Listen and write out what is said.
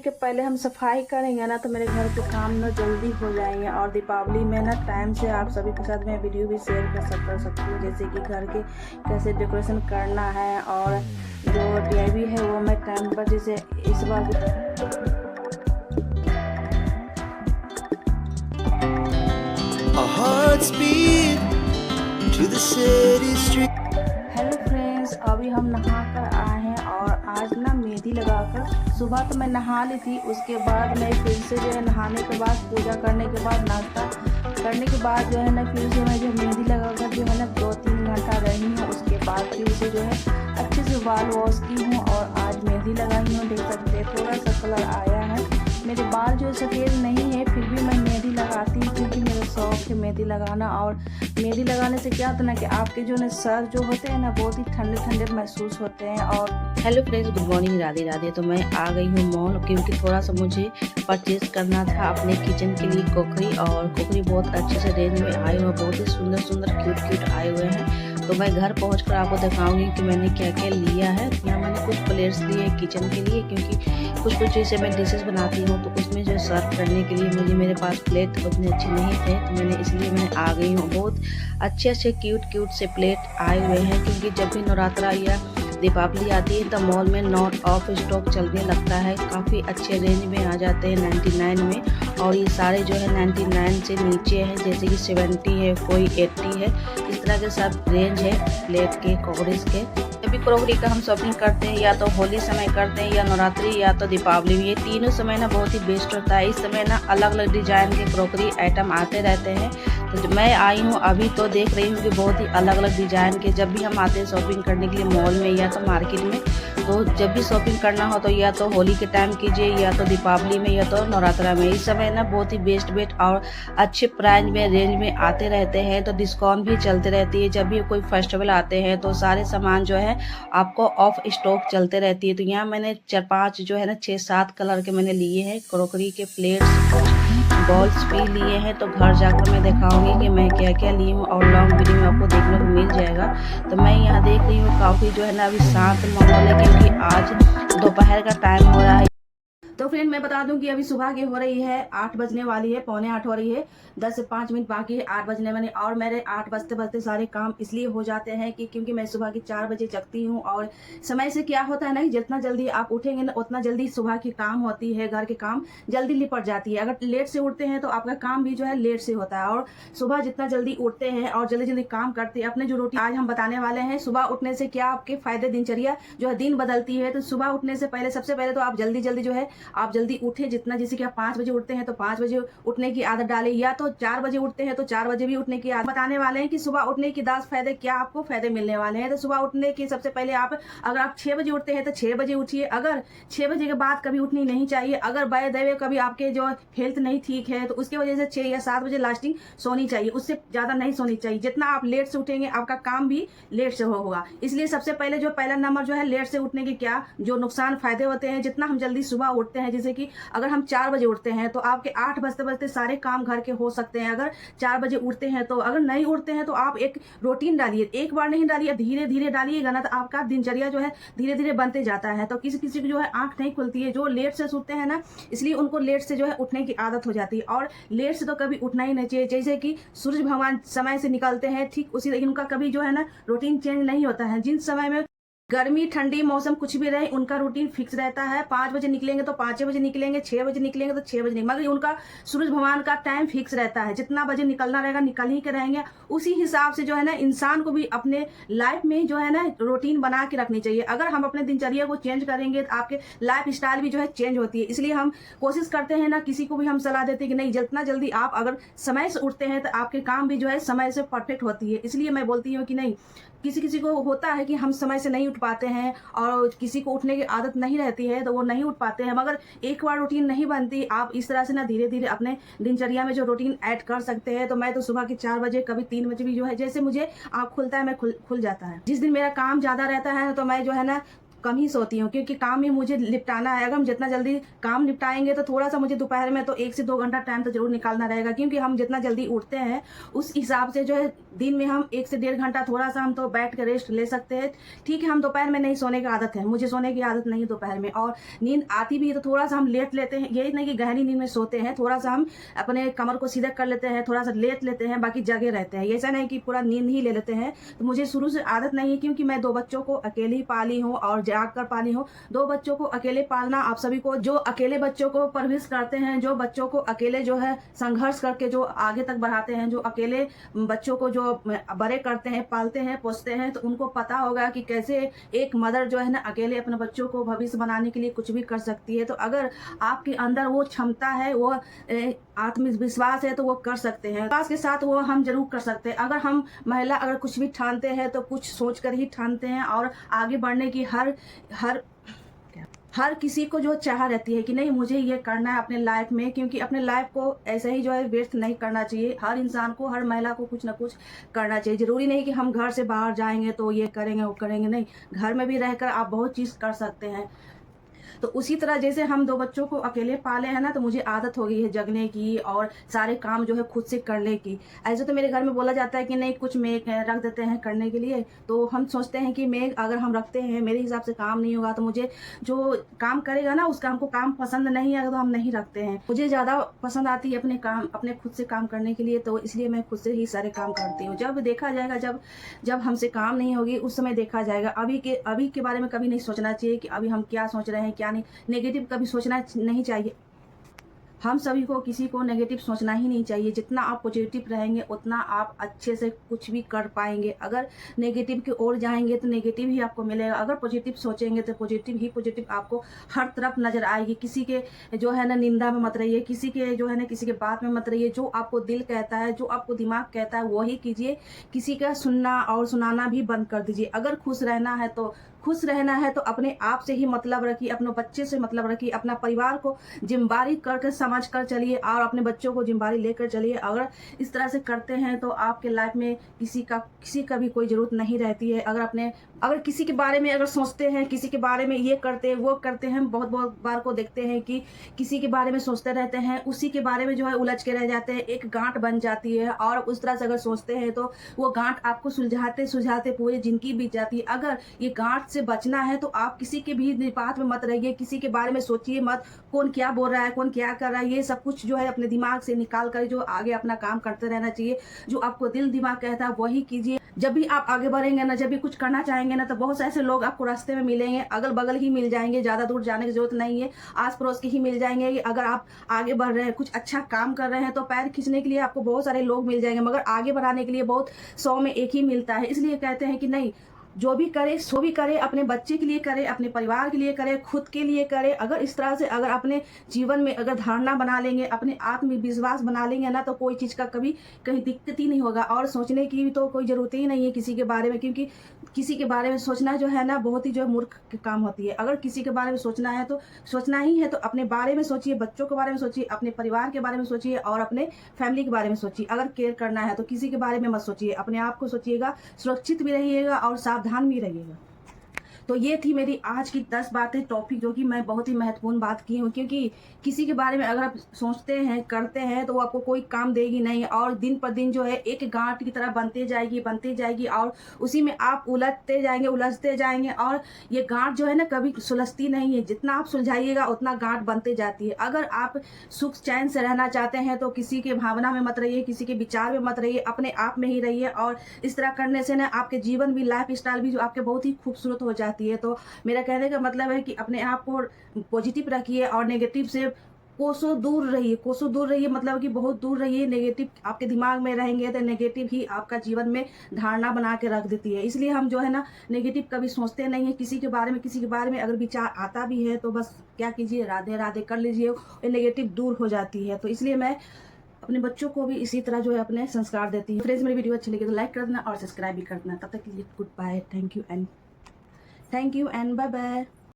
के पहले हम सफाई करेंगे ना तो मेरे घर के काम ना जल्दी हो जाएंगे और दीपावली में ना टाइम से आप सभी के साथ मैं वीडियो भी शेयर कर सकती हूँ, जैसे कि घर के कैसे डेकोरेशन करना है और जो डीआईवी है वो मैं टाइम पर जैसे इस बार हेलो फ्रेंड्स, अभी हम नहा कर आए हैं और आज ना मेहंदी लगाकर सुबह तो मैं नहा ली थी। उसके बाद मैं फिर से जो है नहाने के बाद पूजा करने के बाद नाश्ता करने के बाद जो है ना फिर से मैं जो मेहंदी लगाकर जो है ना 2-3 घंटा रही हूँ। उसके बाद फिर से जो है अच्छे से बाल वॉश की हूँ और आज मेहंदी लगाई हूँ। देख सकते हैं थोड़ा सा कलर आया है। मेरे बाल जो सफ़ेद नहीं है फिर भी मैं मेहंदी लगाती हूँ क्योंकि मेरा शौक है मेहंदी लगाना। और मेहंदी लगाने से क्या होता है ना कि आपके जो ना सर जो होते हैं ना बहुत ही ठंडे ठंडे महसूस होते हैं। और hello friends, good morning, Radhe Radhe. तो मैं आ गई हूँ मॉल क्योंकि थोड़ा सा मुझे परचेज करना था अपने किचन के लिए क्रोकरी। और क्रोकरी बहुत अच्छे से रेंज में आए हुए हैं, बहुत ही सुंदर सुंदर क्यूट आए हुए हैं। तो मैं घर पहुंचकर आपको दिखाऊंगी कि मैंने क्या क्या लिया है। यहाँ मैंने कुछ प्लेट्स लिए किचन के लिए क्योंकि कुछ जैसे मैं डिशेस बनाती हूँ तो उसमें जो सर्व करने के लिए मुझे मेरे पास प्लेट उतने अच्छे नहीं थे, तो मैंने इसलिए मैं आ गई हूँ। बहुत अच्छे क्यूट से प्लेट आए हुए हैं क्योंकि जब भी नवरात्रा या दीपावली आती है तो मॉल में नॉट ऑफ स्टॉक चलने लगता है। काफ़ी अच्छे रेंज में आ जाते हैं 99 में। और ये सारे जो है 99 से नीचे हैं, जैसे कि 70 है, कोई 80 है। इस तरह के सब रेंज है प्लेट के क्रॉकरीज के। जब भी क्रॉकरी का हम शॉपिंग करते हैं या तो होली समय करते हैं या नवरात्रि या तो दीपावली में, ये तीनों समय ना बहुत ही बेस्ट होता है। इस समय ना अलग अलग डिजाइन के क्रॉकरी आइटम आते रहते हैं। तो मैं आई हूँ अभी तो देख रही हूँ कि बहुत ही अलग अलग डिजाइन के जब भी हम आते हैं शॉपिंग करने के लिए मॉल में या तो मार्केट में, तो जब भी शॉपिंग करना हो तो या तो होली के टाइम कीजिए या तो दीपावली में या तो नवरात्रा में। इस समय ना बहुत ही बेस्ट और अच्छे प्राइस में रेंज में आते रहते हैं। तो डिस्काउंट भी चलते रहती है। जब भी कोई फेस्टिवल आते हैं तो सारे सामान जो है आपको ऑफ स्टॉक चलते रहती है। तो यहाँ मैंने 4-5 जो है ना 6-7 कलर के मैंने लिए हैं क्रॉकरी के प्लेट्स, बॉल्स भी लिए हैं। तो घर जाकर मैं दिखाऊंगी कि मैं क्या क्या ली हूँ और लॉन्ग वीडियो में आपको देखने को मिल जाएगा। तो मैं यहाँ देख रही हूँ काफ़ी जो है ना अभी शांत माहौल है क्योंकि आज दोपहर का टाइम हो रहा है। तो फ्रेंड मैं बता दूं कि अभी सुबह की हो रही है 8 बजने वाली है, पौने 8 हो रही है। 10 से 5 मिनट बाकी है 8 बजने वाले। और मेरे 8 बजते बजते सारे काम इसलिए हो जाते हैं कि क्योंकि मैं सुबह की 4 बजे जगती हूँ। और समय से क्या होता है ना कि जितना जल्दी आप उठेंगे ना उतना जल्दी सुबह की काम होती है, घर के काम जल्दी निपट जाती है। अगर लेट से उठते हैं तो आपका काम भी जो है लेट से होता है। और सुबह जितना जल्दी उठते हैं और जल्दी जल्दी काम करते हैं अपने जो रूटीन आज हम बताने वाले हैं सुबह उठने से क्या आपके फायदे, दिनचर्या जो है दिन बदलती है। तो सुबह उठने से पहले सबसे पहले तो आप जल्दी जो है आप जल्दी उठे। जितना जैसे कि आप 5 बजे उठते हैं तो 5 बजे उठने की आदत डालें, या तो 4 बजे उठते हैं तो 4 बजे भी उठने की आदत। बताने वाले हैं कि सुबह उठने की 10 फायदे क्या आपको फायदे मिलने वाले हैं। तो सुबह उठने की सबसे पहले आप अगर आप 6 बजे उठते हैं तो 6 बजे उठिए। अगर 6 बजे के बाद कभी उठनी नहीं चाहिए। अगर बाय द वे कभी आपके जो हेल्थ नहीं ठीक है तो उसकी वजह से 6 या 7 बजे लास्टिंग सोनी चाहिए, उससे ज्यादा नहीं सोनी चाहिए। जितना आप लेट से उठेंगे आपका काम भी लेट से होगा। इसलिए सबसे पहले जो पहला नंबर जो है लेट से उठने के क्या जो नुकसान फायदे होते हैं। जितना हम जल्दी सुबह उठते हैं, जैसे कि अगर हम 4 बजे उठते हैं तो आपके 8 बजते बजते सारे काम घर के हो सकते हैं। अगर 4 बजे उठते हैं तो अगर नहीं उठते हैं तो आप एक रूटीन डालिए, एक बार नहीं डालिए, धीरे धीरे डालिएगा ना तो आपका दिनचर्या जो है धीरे धीरे बनते जाता है। तो किसी किसी की जो है आंख नहीं खुलती है, जो लेट से सोते हैं ना इसलिए उनको लेट से जो है उठने की आदत हो जाती है। और लेट से तो कभी उठना ही नहीं चाहिए। जैसे कि सूरज भगवान समय से निकलते हैं ठीक उसी उनका कभी जो है ना रूटीन चेंज नहीं होता है। जिन समय में गर्मी ठंडी मौसम कुछ भी रहे उनका रूटीन फिक्स रहता है। 5 बजे निकलेंगे तो 5 बजे निकलेंगे, 6 बजे निकलेंगे तो 6 बजे नहीं, मगर उनका सूरज भगवान का टाइम फिक्स रहता है। जितना बजे निकलना रहेगा निकल ही के रहेंगे। उसी हिसाब से जो है ना इंसान को भी अपने लाइफ में जो है ना रूटीन बना के रखनी चाहिए। अगर हम अपने दिनचर्या को चेंज करेंगे तो आपके लाइफ स्टाइल भी जो है चेंज होती है। इसलिए हम कोशिश करते हैं ना, किसी को भी हम सलाह देते हैं कि नहीं जितना जल्दी आप अगर समय से उठते हैं तो आपके काम भी जो है समय से परफेक्ट होती है। इसलिए मैं बोलती हूँ कि नहीं, किसी किसी को होता है कि हम समय से नहीं उठ पाते हैं और किसी को उठने की आदत नहीं रहती है तो वो नहीं उठ पाते हैं। मगर एक बार रूटीन नहीं बनती, आप इस तरह से ना धीरे धीरे अपने दिनचर्या में जो रूटीन ऐड कर सकते हैं। तो मैं तो सुबह के 4 बजे कभी 3 बजे भी जो है जैसे मुझे आँख खुलता है मैं खुल जाता है। जिस दिन मेरा काम ज्यादा रहता है तो मैं जो है ना कम ही सोती हूँ, क्योंकि काम भी मुझे निपटाना है। अगर हम जितना जल्दी काम निपटाएंगे तो थोड़ा सा मुझे दोपहर में तो 1 से 2 घंटा टाइम तो जरूर निकालना रहेगा, क्योंकि हम जितना जल्दी उठते हैं उस हिसाब से जो है दिन में हम 1 से 1.5 घंटा थोड़ा सा हम तो बैठ कर रेस्ट ले सकते हैं। ठीक है, हम दोपहर में नहीं सोने की आदत है, मुझे सोने की आदत नहीं है दोपहर में, और नींद आती भी है तो थोड़ा सा हम लेट लेते हैं। यही नहीं कि गहरी नींद में सोते हैं, थोड़ा सा हम अपने कमर को सीधा कर लेते हैं, थोड़ा सा लेट लेते हैं, बाकी जगे रहते हैं। ऐसा नहीं कि पूरा नींद ही ले लेते हैं। तो मुझे शुरू से आदत नहीं है, क्योंकि मैं 2 बच्चों को अकेले ही पाली हूँ और जाग कर पाली हूँ। 2 बच्चों को अकेले पालना आप सभी को, जो अकेले बच्चों को परवरिश करते हैं, जो बच्चों को अकेले जो है संघर्ष करके जो आगे तक बढ़ाते हैं, जो अकेले बच्चों को जो बड़े करते हैं, पालते हैं, पोसते हैं, तो उनको पता होगा कि कैसे एक मदर जो है ना अकेले अपने बच्चों को भविष्य बनाने के लिए कुछ भी कर सकती है। तो अगर आपके अंदर वो क्षमता है, वो आत्मविश्वास है, तो वो कर सकते हैं। विश्वास के साथ वो हम जरूर कर सकते हैं। अगर हम महिला अगर कुछ भी ठानते हैं तो कुछ सोच कर ही ठानते हैं, और आगे बढ़ने की हर किसी को जो चाह रहती है कि नहीं मुझे ये करना है अपने लाइफ में, क्योंकि अपने लाइफ को ऐसे ही जो है व्यर्थ नहीं करना चाहिए। हर इंसान को, हर महिला को कुछ ना कुछ करना चाहिए। जरूरी नहीं कि हम घर से बाहर जाएंगे तो ये करेंगे वो करेंगे, नहीं, घर में भी रहकर आप बहुत चीज़ कर सकते हैं। तो उसी तरह जैसे हम 2 बच्चों को अकेले पाले हैं ना, तो मुझे आदत हो गई है जगने की और सारे काम जो है खुद से करने की। ऐसे तो मेरे घर में बोला जाता है कि नहीं कुछ मेड रख देते हैं करने के लिए, तो हम सोचते हैं कि मेड अगर हम रखते हैं मेरे हिसाब से काम नहीं होगा, तो मुझे जो काम करेगा ना उसका हमको काम पसंद नहीं है तो हम नहीं रखते हैं। मुझे ज़्यादा पसंद आती है अपने खुद से काम करने के लिए, तो इसलिए मैं खुद से ही सारे काम करती हूँ। जब देखा जाएगा, जब हमसे काम नहीं होगी उस समय देखा जाएगा। अभी के बारे में कभी नहीं सोचना चाहिए कि अभी हम क्या सोच रहे हैं क्या नहीं। नेगेटिव कभी सोचना नहीं चाहिए। हम सभी को, किसी को नेगेटिव सोचना ही नहीं चाहिए। जितना आप पॉजिटिव रहेंगे उतना आप अच्छे से कुछ भी कर पाएंगे। अगर नेगेटिव की ओर जाएंगे तो नेगेटिव ही आपको मिलेगा, अगर पॉजिटिव सोचेंगे तो पॉजिटिव आपको हर तरफ नजर आएगी। किसी के जो है ना निंदा में मत रहिए, किसी के जो है ना किसी के बात में मत रहिए। जो आपको दिल कहता है, जो आपको दिमाग कहता है वही कीजिए। किसी का सुनना और सुनाना भी बंद कर दीजिए। अगर खुश रहना है तो अपने आप से ही मतलब रखिए, अपने बच्चे से मतलब रखिए, अपना परिवार को जिम्मेदारी करके समझ कर चलिए और अपने बच्चों को जिम्मेदारी लेकर चलिए। अगर इस तरह से करते हैं तो आपके लाइफ में किसी का भी कोई ज़रूरत नहीं रहती है। अगर किसी के बारे में अगर सोचते हैं, किसी के बारे में ये करते हैं वो करते हैं, बहुत बार को देखते हैं कि किसी के बारे में सोचते रहते हैं, उसी के बारे में जो है उलझ के रह जाते हैं, एक गांठ बन जाती है। और उस तरह से अगर सोचते हैं तो वो गांठ आपको सुलझाते पूरी जिंदगी बीत जाती है। अगर ये गांठ से बचना है तो आप किसी के भी बात में मत रहिए, किसी के बारे में सोचिए मत, कौन क्या बोल रहा है, कौन क्या कर रहा है, ये सब कुछ जो है अपने दिमाग से निकाल कर जो आगे अपना काम करते रहना चाहिए। जो आपको दिल दिमाग कहता है वही कीजिए। जब भी आप आगे बढ़ेंगे ना, जब भी कुछ करना चाहेंगे ना, तो बहुत से ऐसे लोग आपको रास्ते में मिलेंगे, अगल बगल ही मिल जाएंगे, ज़्यादा दूर जाने की जरूरत नहीं है, आस पड़ोस के ही मिल जाएंगे। अगर आप आगे बढ़ रहे हैं, कुछ अच्छा काम कर रहे हैं, तो पैर खींचने के लिए आपको बहुत सारे लोग मिल जाएंगे, मगर आगे बढ़ाने के लिए बहुत 100 में 1 ही मिलता है। इसलिए कहते हैं कि नहीं, जो भी करे सो भी करे, अपने बच्चे के लिए करे, अपने परिवार के लिए करे, खुद के लिए करे। अगर इस तरह से अगर अपने जीवन में अगर धारणा बना लेंगे, अपने आत्मविश्वास बना लेंगे ना, तो कोई चीज़ का कभी कहीं दिक्कत ही नहीं होगा। और सोचने की भी तो कोई ज़रूरत ही नहीं है किसी के बारे में, क्योंकि किसी के बारे में सोचना जो है ना बहुत ही जो मूर्ख काम होती है। अगर किसी के बारे में सोचना है तो सोचना ही है तो अपने बारे में सोचिए, बच्चों के बारे में सोचिए, अपने परिवार के बारे में सोचिए और अपने फैमिली के बारे में सोचिए। अगर केयर करना है तो किसी के बारे में मत सोचिए, अपने आप को सोचिएगा, सुरक्षित भी रहिएगा और सावधान भी रहिएगा। तो ये थी मेरी आज की 10 बातें टॉपिक, जो कि मैं बहुत ही महत्वपूर्ण बात की हूँ, क्योंकि किसी के बारे में अगर आप सोचते हैं, करते हैं, तो वो आपको कोई काम देगी नहीं, और दिन पर दिन जो है एक गांठ की तरह बनती जाएगी और उसी में आप उलझते जाएंगे और ये गांठ जो है ना कभी सुलझती नहीं है। जितना आप सुलझाइएगा उतना गांठ बनते जाती है। अगर आप सुख चैन से रहना चाहते हैं तो किसी के भावना में मत रहिए, किसी के विचार में मत रहिए, अपने आप में ही रहिए। और इस तरह करने से ना आपके जीवन भी, लाइफ स्टाइल भी जो आपके बहुत ही खूबसूरत हो जाती है। तो मेरा कहने का मतलब है कि अपने आप को पॉजिटिव रखिए और नेगेटिव से कोसों दूर रहिए, मतलब कि बहुत दूर रहिए। नेगेटिव आपके दिमाग में रहेंगे तो नेगेटिव ही आपका जीवन में धारणा बना के रख देती है। इसलिए हम जो है ना नेगेटिव कभी सोचते नहीं है किसी के बारे में अगर विचार आता भी है तो बस क्या कीजिए, राधे राधे कर लीजिए, ये नेगेटिव दूर हो जाती है। तो इसलिए मैं अपने बच्चों को भी इसी तरह जो है अपने संस्कार देती हूँ। फ्रेंड्स, मेरी वीडियो अच्छी लगी तो लाइक कर देना और सब्सक्राइब भी कर देना। तब तक के लिए goodbye, thank you and bye bye.